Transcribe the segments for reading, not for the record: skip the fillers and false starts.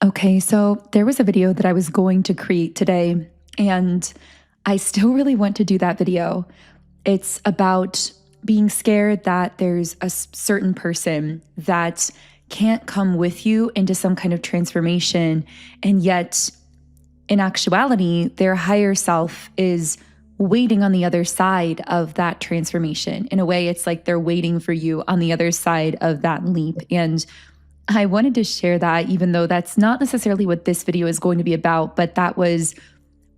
Okay, so there was a video that I was going to create today, and I still really want to do that video. It's about being scared that there's a certain person that can't come with you into some kind of transformation. And yet, in actuality, their higher self is waiting on the other side of that transformation. In a way, it's like they're waiting for you on the other side of that leap. And I wanted to share that, even though that's not necessarily what this video is going to be about, but that was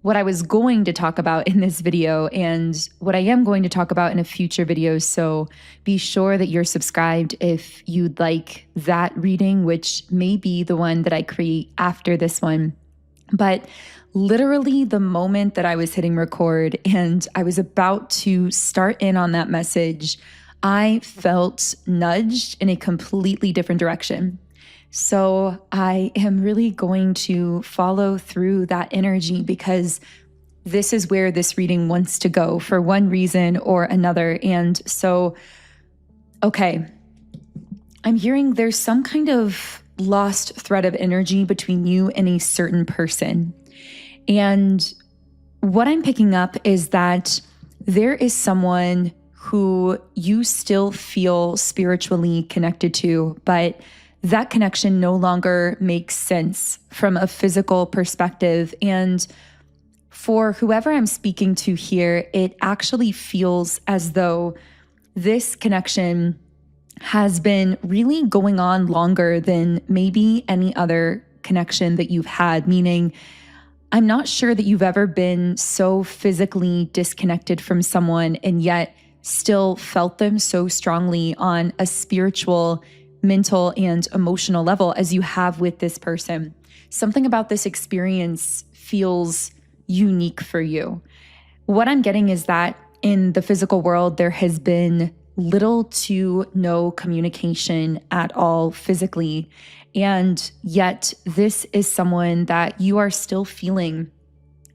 what I was going to talk about in this video and what I am going to talk about in a future video. So be sure that you're subscribed if you'd like that reading, which may be the one that I create after this one. But literally, the moment that I was hitting record and I was about to start in on that message, I felt nudged in a completely different direction. So I am really going to follow through that energy because this is where this reading wants to go for one reason or another. And so, okay, I'm hearing there's some kind of lost thread of energy between you and a certain person. And what I'm picking up is that there is someone who you still feel spiritually connected to, but that connection no longer makes sense from a physical perspective. And for whoever I'm speaking to here, it actually feels as though this connection has been really going on longer than maybe any other connection that you've had, meaning I'm not sure that you've ever been so physically disconnected from someone and yet still felt them so strongly on a spiritual, mental, and emotional level as you have with this person. Something about this experience feels unique for you. What I'm getting is that in the physical world, there has been little to no communication at all physically. And yet this is someone that you are still feeling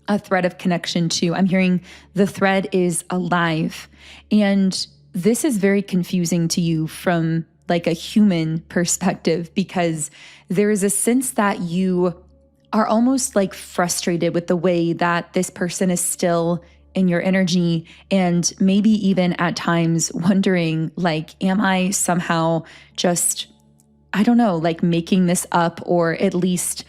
a thread of connection to. I'm hearing the thread is alive. And this is very confusing to you from like a human perspective, because there is a sense that you are almost like frustrated with the way that this person is still in your energy, and maybe even at times wondering, like, am I somehow just, I don't know, like making this up, or at least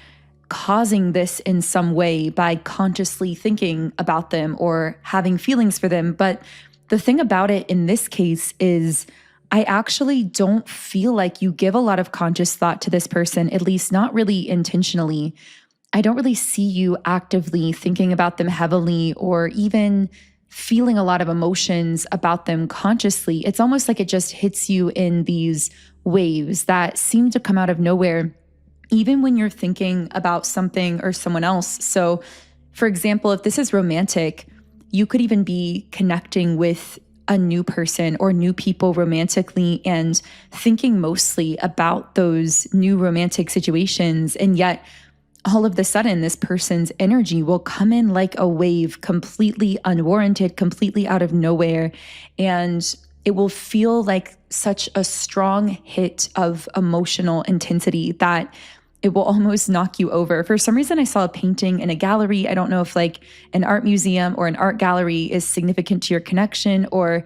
causing this in some way by consciously thinking about them or having feelings for them. But the thing about it in this case is I actually don't feel like you give a lot of conscious thought to this person, at least not really intentionally. I don't really see you actively thinking about them heavily or even feeling a lot of emotions about them consciously. It's almost like it just hits you in these waves that seem to come out of nowhere, even when you're thinking about something or someone else. So, for example, if this is romantic, you could even be connecting with a new person or new people romantically and thinking mostly about those new romantic situations. And yet, all of the sudden, this person's energy will come in like a wave, completely unwarranted, completely out of nowhere. And it will feel like such a strong hit of emotional intensity that it will almost knock you over. For some reason, I saw a painting in a gallery. I don't know if like an art museum or an art gallery is significant to your connection, or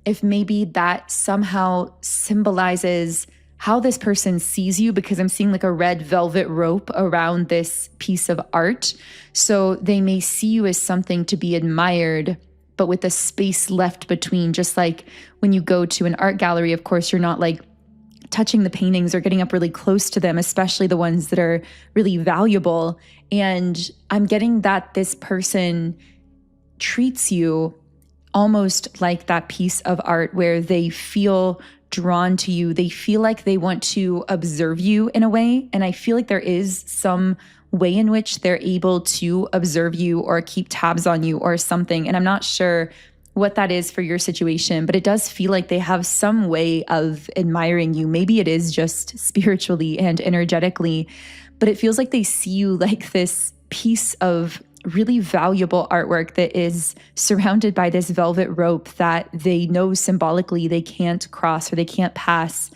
if maybe that somehow symbolizes how this person sees you, because I'm seeing like a red velvet rope around this piece of art. So they may see you as something to be admired, but with a space left between. Just like when you go to an art gallery, of course, you're not like touching the paintings or getting up really close to them, especially the ones that are really valuable. And I'm getting that this person treats you almost like that piece of art where they feel drawn to you. They feel like they want to observe you in a way. And I feel like there is some way in which they're able to observe you or keep tabs on you or something. And I'm not sure what that is for your situation, but it does feel like they have some way of admiring you. Maybe it is just spiritually and energetically, but it feels like they see you like this piece of really valuable artwork that is surrounded by this velvet rope that they know symbolically they can't cross or they can't pass.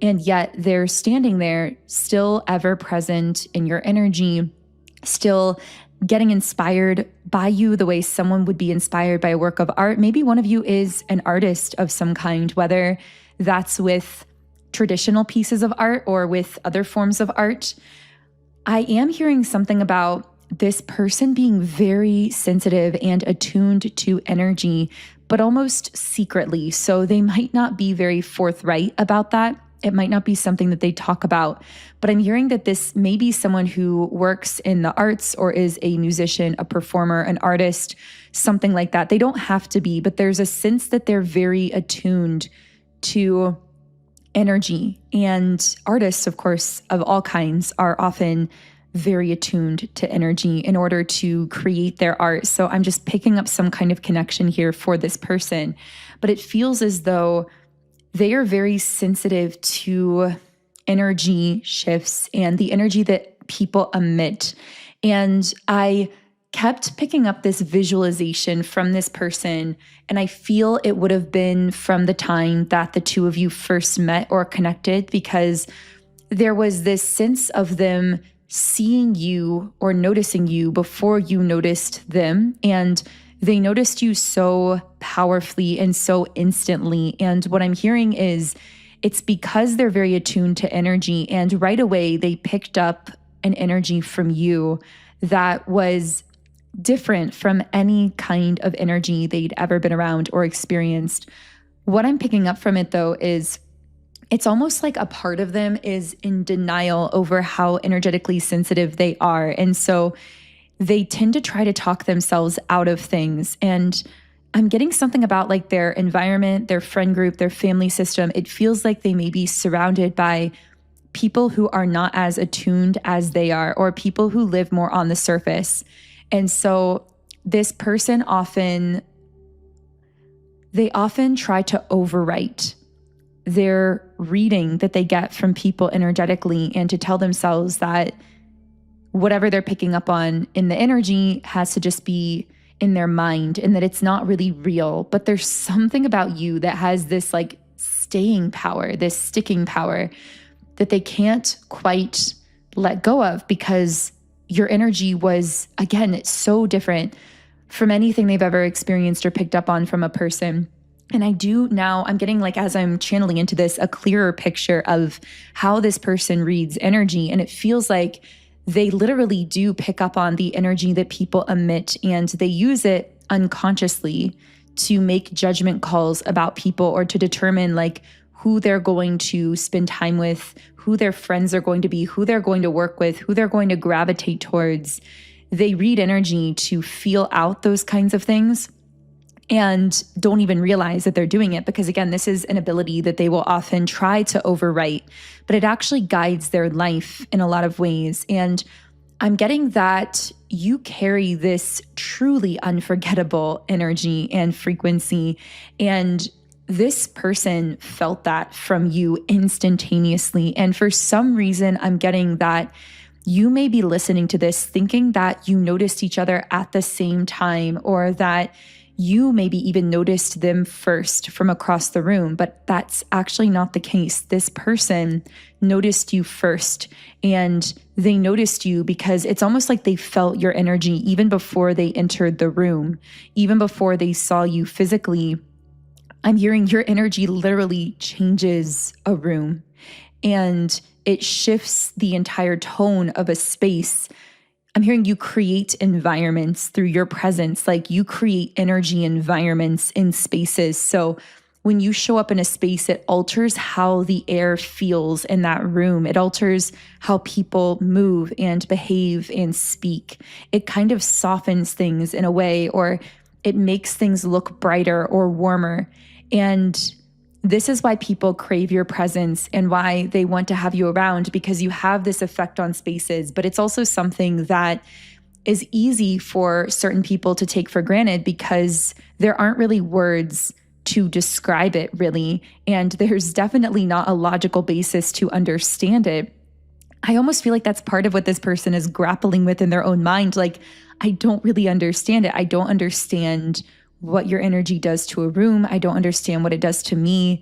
And yet they're standing there, still ever present in your energy, still getting inspired by you the way someone would be inspired by a work of art. Maybe one of you is an artist of some kind, whether that's with traditional pieces of art or with other forms of art. I am hearing something about this person being very sensitive and attuned to energy, but almost secretly. So they might not be very forthright about that. It might not be something that they talk about, but I'm hearing that this may be someone who works in the arts or is a musician, a performer, an artist, something like that. They don't have to be, but there's a sense that they're very attuned to energy. And artists, of course, of all kinds are often very attuned to energy in order to create their art. So I'm just picking up some kind of connection here for this person. But it feels as though they are very sensitive to energy shifts and the energy that people emit. And I kept picking up this visualization from this person, and I feel it would have been from the time that the two of you first met or connected, because there was this sense of them seeing you or noticing you before you noticed them. And they noticed you so powerfully and so instantly. And what I'm hearing is it's because they're very attuned to energy. And right away, they picked up an energy from you that was different from any kind of energy they'd ever been around or experienced. What I'm picking up from it, though, is it's almost like a part of them is in denial over how energetically sensitive they are. And so they tend to try to talk themselves out of things. And I'm getting something about like their environment, their friend group, their family system. It feels like they may be surrounded by people who are not as attuned as they are, or people who live more on the surface. And so this person often try to overwrite their reading that they get from people energetically, and to tell themselves that whatever they're picking up on in the energy has to just be in their mind, and that it's not really real. But there's something about you that has this like staying power, this sticking power that they can't quite let go of, because your energy was, again, it's so different from anything they've ever experienced or picked up on from a person. And I'm getting, like, as I'm channeling into this, a clearer picture of how this person reads energy. And it feels like they literally do pick up on the energy that people emit, and they use it unconsciously to make judgment calls about people, or to determine like who they're going to spend time with, who their friends are going to be, who they're going to work with, who they're going to gravitate towards. They read energy to feel out those kinds of things, and don't even realize that they're doing it, because again, this is an ability that they will often try to overwrite, but it actually guides their life in a lot of ways. And I'm getting that you carry this truly unforgettable energy and frequency, and this person felt that from you instantaneously. And for some reason, I'm getting that you may be listening to this thinking that you noticed each other at the same time, or that you maybe even noticed them first from across the room, but that's actually not the case. This person noticed you first, and they noticed you because it's almost like they felt your energy even before they entered the room, even before they saw you physically. I'm hearing your energy literally changes a room, and it shifts the entire tone of a space. I'm hearing you create environments through your presence, like you create energy environments in spaces. So when you show up in a space, it alters how the air feels in that room. It alters how people move and behave and speak. It kind of softens things in a way, or it makes things look brighter or warmer. And this is why people crave your presence and why they want to have you around, because you have this effect on spaces. But it's also something that is easy for certain people to take for granted, because there aren't really words to describe it, really. And there's definitely not a logical basis to understand it. I almost feel like that's part of what this person is grappling with in their own mind. Like, I don't really understand it. I don't understand what your energy does to a room. I don't understand what it does to me.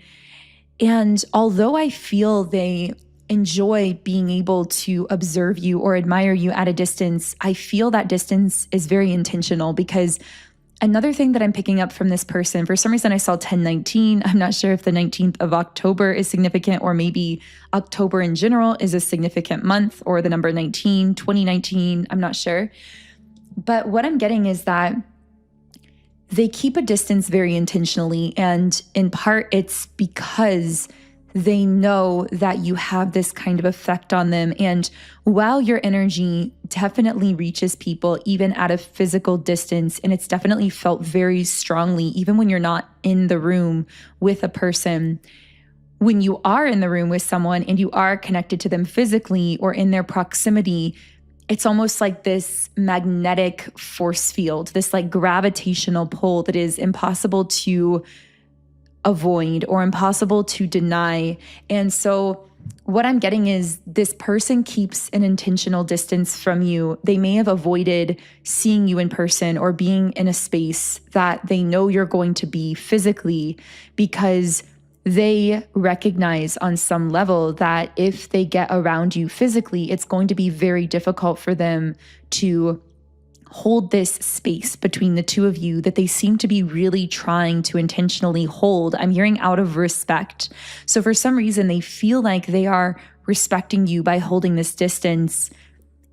And although I feel they enjoy being able to observe you or admire you at a distance, I feel that distance is very intentional because another thing that I'm picking up from this person, for some reason I saw 1019. I'm not sure if the 19th of October is significant, or maybe October in general is a significant month, or the number 19, 2019. I'm not sure. But what I'm getting is that they keep a distance very intentionally. And in part, it's because they know that you have this kind of effect on them. And while your energy definitely reaches people, even at a physical distance, and it's definitely felt very strongly, even when you're not in the room with a person, when you are in the room with someone and you are connected to them physically or in their proximity, it's almost like this magnetic force field, this like gravitational pull that is impossible to avoid or impossible to deny. And so what I'm getting is this person keeps an intentional distance from you. They may have avoided seeing you in person or being in a space that they know you're going to be physically, because they recognize on some level that if they get around you physically, it's going to be very difficult for them to hold this space between the two of you that they seem to be really trying to intentionally hold. I'm hearing out of respect. So for some reason, they feel like they are respecting you by holding this distance,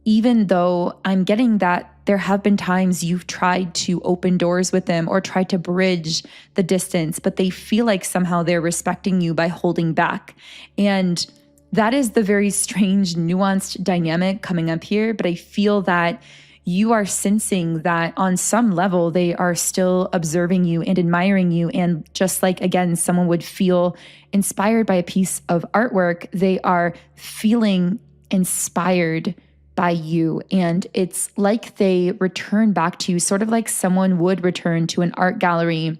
even though I'm getting that there have been times you've tried to open doors with them or tried to bridge the distance, but they feel like somehow they're respecting you by holding back. And that is the very strange, nuanced dynamic coming up here. But I feel that you are sensing that on some level, they are still observing you and admiring you. And just like, again, someone would feel inspired by a piece of artwork, they are feeling inspired by you. And it's like they return back to you, sort of like someone would return to an art gallery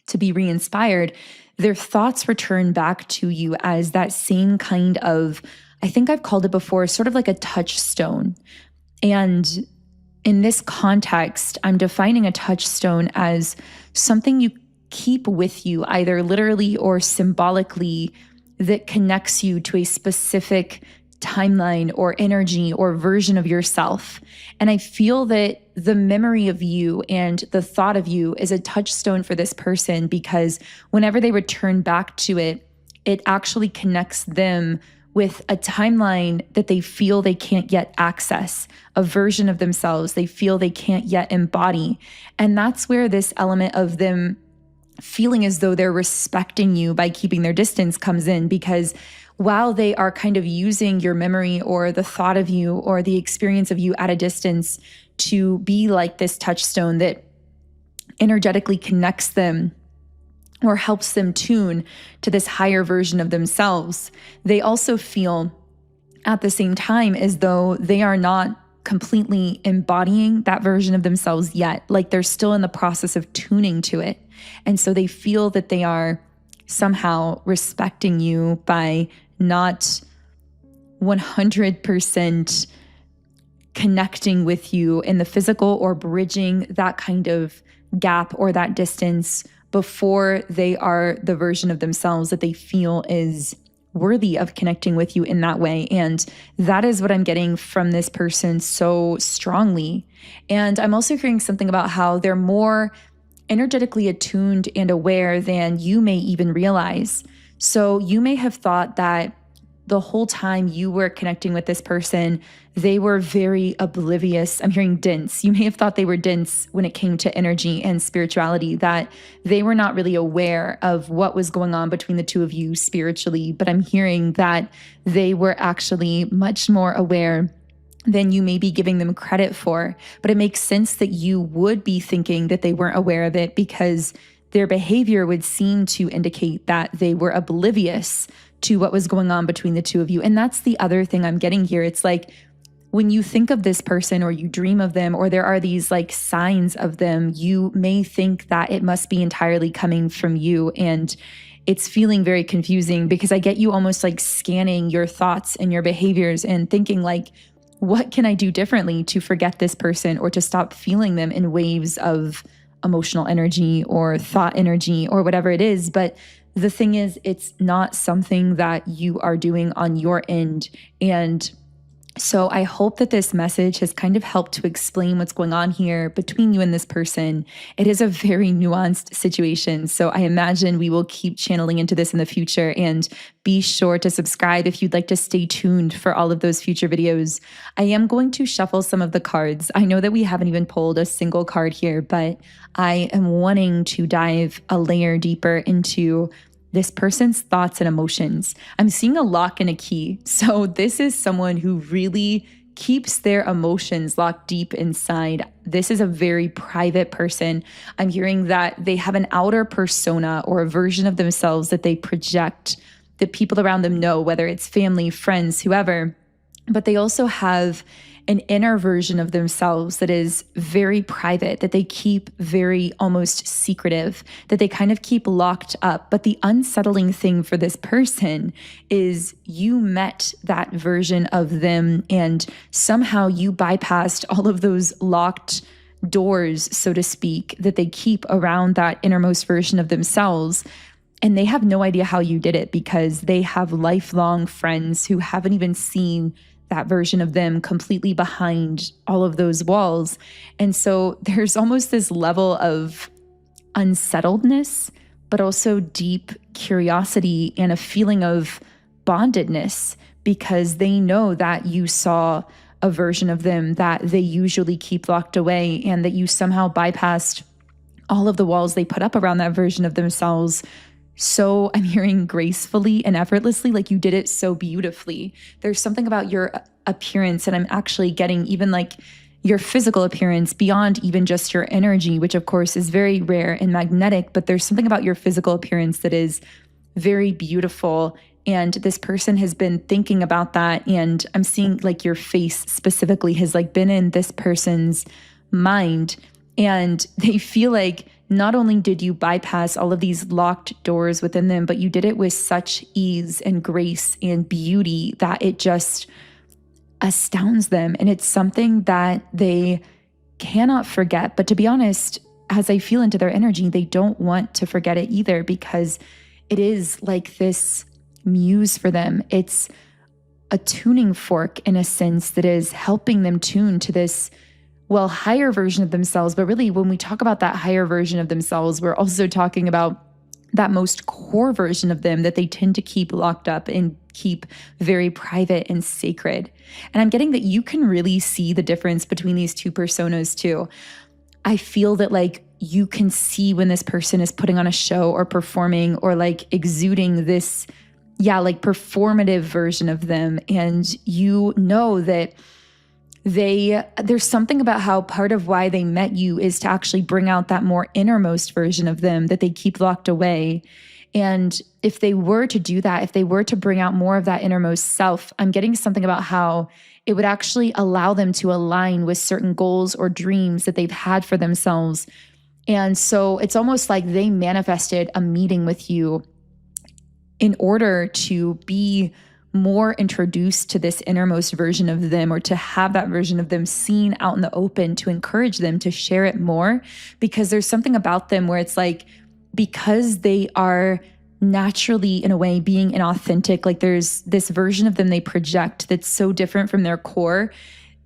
to be re-inspired. Their thoughts return back to you as that same kind of, I think I've called it before, sort of like a touchstone. And in this context, I'm defining a touchstone as something you keep with you, either literally or symbolically, that connects you to a specific timeline or energy or version of yourself. And I feel that the memory of you and the thought of you is a touchstone for this person, because whenever they return back to it, it actually connects them with a timeline that they feel they can't yet access, a version of themselves they feel they can't yet embody. And that's where this element of them feeling as though they're respecting you by keeping their distance comes in, because while they are kind of using your memory or the thought of you or the experience of you at a distance to be like this touchstone that energetically connects them or helps them tune to this higher version of themselves, they also feel at the same time as though they are not completely embodying that version of themselves yet. Like they're still in the process of tuning to it. And so they feel that they are somehow respecting you by not 100% connecting with you in the physical or bridging that kind of gap or that distance before they are the version of themselves that they feel is worthy of connecting with you in that way. And that is what I'm getting from this person so strongly. And I'm also hearing something about how they're more energetically attuned and aware than you may even realize. So you may have thought that the whole time you were connecting with this person, they were very oblivious. I'm hearing dense. You may have thought they were dense when it came to energy and spirituality, that they were not really aware of what was going on between the two of you spiritually. But I'm hearing that they were actually much more aware than you may be giving them credit for. But it makes sense that you would be thinking that they weren't aware of it, because their behavior would seem to indicate that they were oblivious to what was going on between the two of you. And that's the other thing I'm getting here. It's like when you think of this person or you dream of them, or there are these like signs of them, you may think that it must be entirely coming from you. And it's feeling very confusing, because I get you almost like scanning your thoughts and your behaviors and thinking like, what can I do differently to forget this person or to stop feeling them in waves of emotional energy or thought energy or whatever it is. But the thing is, it's not something that you are doing on your end. And so I hope that this message has kind of helped to explain what's going on here between you and this person. It is a very nuanced situation. So I imagine we will keep channeling into this in the future, and be sure to subscribe if you'd like to stay tuned for all of those future videos. I am going to shuffle some of the cards. I know that we haven't even pulled a single card here, but I am wanting to dive a layer deeper into this person's thoughts and emotions. I'm seeing a lock and a key. So this is someone who really keeps their emotions locked deep inside. This is a very private person. I'm hearing that they have an outer persona or a version of themselves that they project that people around them know, whether it's family, friends, whoever. But they also have an inner version of themselves that is very private, that they keep very almost secretive, that they kind of keep locked up. But the unsettling thing for this person is you met that version of them, and somehow you bypassed all of those locked doors, so to speak, that they keep around that innermost version of themselves. And they have no idea how you did it, because they have lifelong friends who haven't even seen that version of them completely behind all of those walls. And so there's almost this level of unsettledness, but also deep curiosity and a feeling of bondedness, because they know that you saw a version of them that they usually keep locked away, and that you somehow bypassed all of the walls they put up around that version of themselves. So I'm hearing gracefully and effortlessly, like you did it so beautifully. There's something about your appearance, and I'm actually getting even like your physical appearance beyond even just your energy, which of course is very rare and magnetic, but there's something about your physical appearance that is very beautiful. And this person has been thinking about that. And I'm seeing like your face specifically has like been in this person's mind, and they feel like not only did you bypass all of these locked doors within them, but you did it with such ease and grace and beauty that it just astounds them. And it's something that they cannot forget. But to be honest, as I feel into their energy, they don't want to forget it either, because it is like this muse for them. It's a tuning fork in a sense that is helping them tune to this higher version of themselves. But really, when we talk about that higher version of themselves, we're also talking about that most core version of them that they tend to keep locked up and keep very private and sacred. And I'm getting that you can really see the difference between these two personas too. I feel that like you can see when this person is putting on a show or performing or like exuding this, like performative version of them. And you know that there's something about how part of why they met you is to actually bring out that more innermost version of them that they keep locked away. And if they were to do that, if they were to bring out more of that innermost self, I'm getting something about how it would actually allow them to align with certain goals or dreams that they've had for themselves. And so it's almost like they manifested a meeting with you in order to be more introduced to this innermost version of them, or to have that version of them seen out in the open, to encourage them to share it more. Because there's something about them where it's like, because they are naturally in a way being inauthentic, like there's this version of them they project that's so different from their core,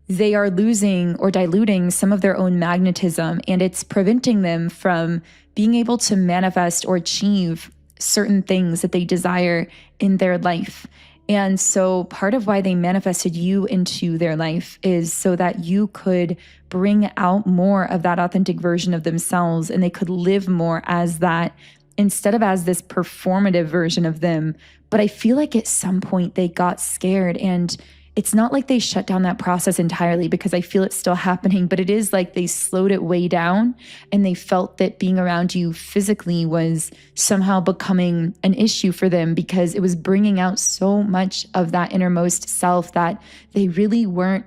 they are losing or diluting some of their own magnetism, and it's preventing them from being able to manifest or achieve certain things that they desire in their life. And so part of why they manifested you into their life is so that you could bring out more of that authentic version of themselves, and they could live more as that instead of as this performative version of them. But I feel like at some point they got scared, and it's not like they shut down that process entirely, because I feel it's still happening, but it is like they slowed it way down, and they felt that being around you physically was somehow becoming an issue for them, because it was bringing out so much of that innermost self that they really weren't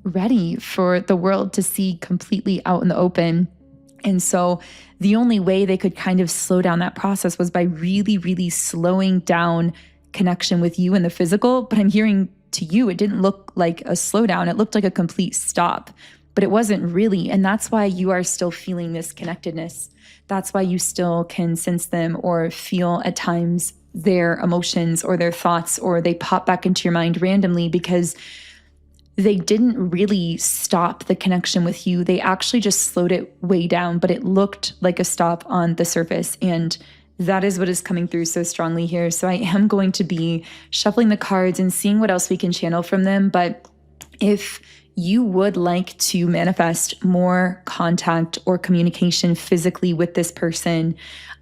ready for the world to see completely out in the open. And so the only way they could kind of slow down that process was by really, really slowing down connection with you in the physical. But I'm hearing to you, it didn't look like a slowdown. It looked like a complete stop. but it wasn't really. And that's why you are still feeling this connectedness. That's why you still can sense them or feel at times their emotions or their thoughts, or they pop back into your mind randomly because they didn't really stop the connection with you. They actually just slowed it way down, but it looked like a stop on the surface. And that is what is coming through so strongly here. So I am going to be shuffling the cards and seeing what else we can channel from them. But if you would like to manifest more contact or communication physically with this person,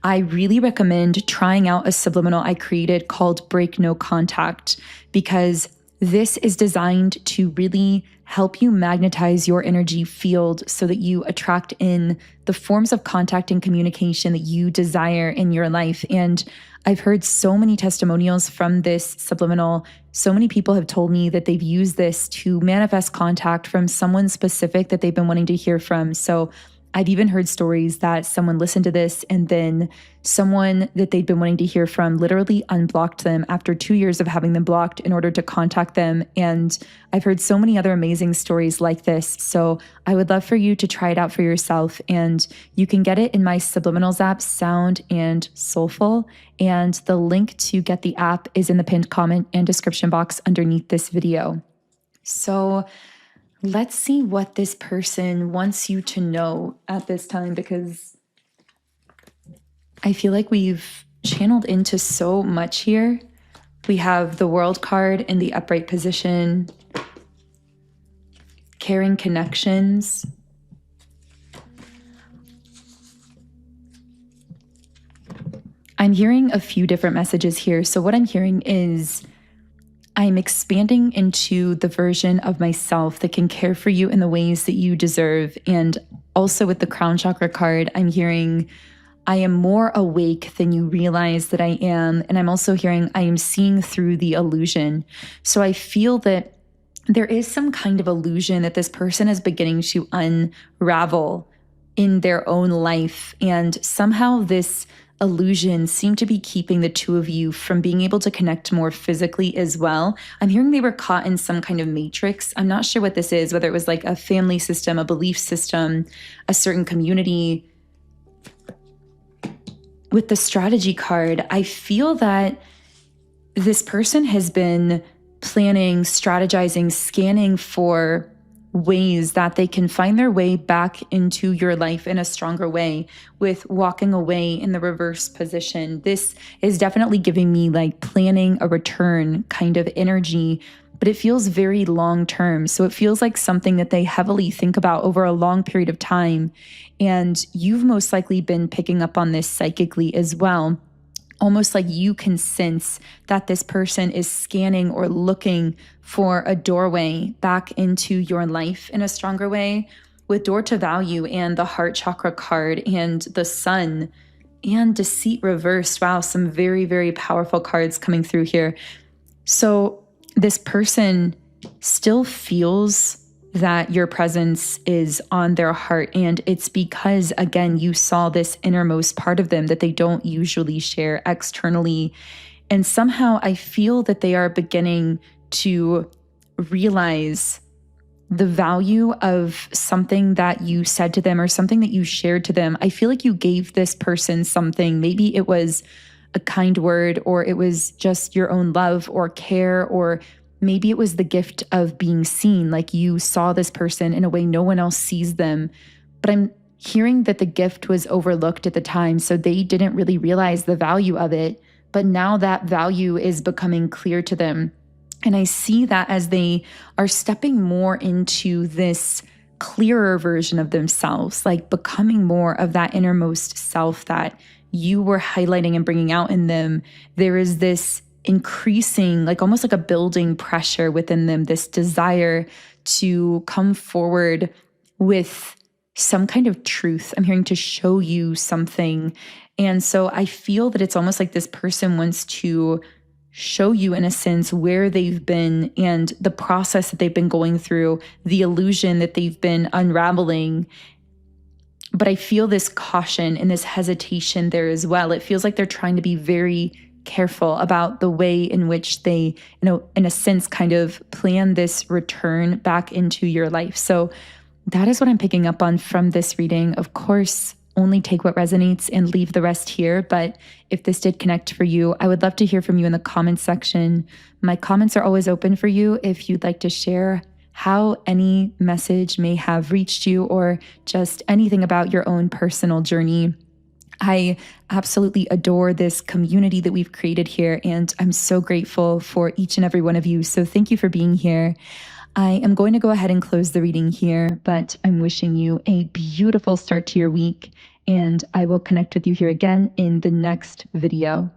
I really recommend trying out a subliminal I created called Break No Contact, because this is designed to really help you magnetize your energy field so that you attract in the forms of contact and communication that you desire in your life. And I've heard so many testimonials from this subliminal. So many people have told me that they've used this to manifest contact from someone specific that they've been wanting to hear from. So I've even heard stories that someone listened to this and then someone that they'd been wanting to hear from literally unblocked them after 2 years of having them blocked in order to contact them. And I've heard so many other amazing stories like this. So I would love for you to try it out for yourself. And you can get it in my Subliminals app, Sound and Soulful. And the link to get the app is in the pinned comment and description box underneath this video. So let's see what this person wants you to know at this time, because I feel like we've channeled into so much here. We have the World card in the upright position, caring connections, I'm hearing a few different messages here. So what I'm hearing is I'm expanding into the version of myself that can care for you in the ways that you deserve. And also with the crown chakra card, I'm hearing I am more awake than you realize that I am. And I'm also hearing I am seeing through the illusion. So I feel that there is some kind of illusion that this person is beginning to unravel in their own life. And somehow this illusion seemed to be keeping the two of you from being able to connect more physically as well. I'm hearing they were caught in some kind of matrix. I'm not sure what this is, whether it was like a family system, a belief system, a certain community. With the strategy card, I feel that this person has been planning, strategizing, scanning for ways that they can find their way back into your life in a stronger way with walking away in the reverse position. This is definitely giving me like planning a return kind of energy, but it feels very long term. So it feels like something that they heavily think about over a long period of time. And you've most likely been picking up on this psychically as well. Almost like you can sense that this person is scanning or looking for a doorway back into your life in a stronger way, with door to value and the heart chakra card and the sun and deceit reversed. Wow, some very, very powerful cards coming through here. So this person still feels that your presence is on their heart. And it's because, again, you saw this innermost part of them that they don't usually share externally. And somehow I feel that they are beginning to realize the value of something that you said to them or something that you shared to them. I feel like you gave this person something. Maybe it was a kind word, or it was just your own love or care, or maybe it was the gift of being seen, like you saw this person in a way no one else sees them. But I'm hearing that the gift was overlooked at the time, so they didn't really realize the value of it. But now that value is becoming clear to them. And I see that as they are stepping more into this clearer version of themselves, like becoming more of that innermost self that you were highlighting and bringing out in them. There is this increasing, like almost like a building pressure within them, this desire to come forward with some kind of truth. I'm hearing to show you something. And so I feel that it's almost like this person wants to show you, in a sense, where they've been and the process that they've been going through, the illusion that they've been unraveling. But I feel this caution and this hesitation there as well. It feels like they're trying to be very careful about the way in which they, in a sense, kind of plan this return back into your life. So that is what I'm picking up on from this reading. Of course, only take what resonates and leave the rest here. But if this did connect for you, I would love to hear from you in the comments section. My comments are always open for you if you'd like to share how any message may have reached you or just anything about your own personal journey. I absolutely adore this community that we've created here, and I'm so grateful for each and every one of you. So thank you for being here. I am going to go ahead and close the reading here, but I'm wishing you a beautiful start to your week, and I will connect with you here again in the next video.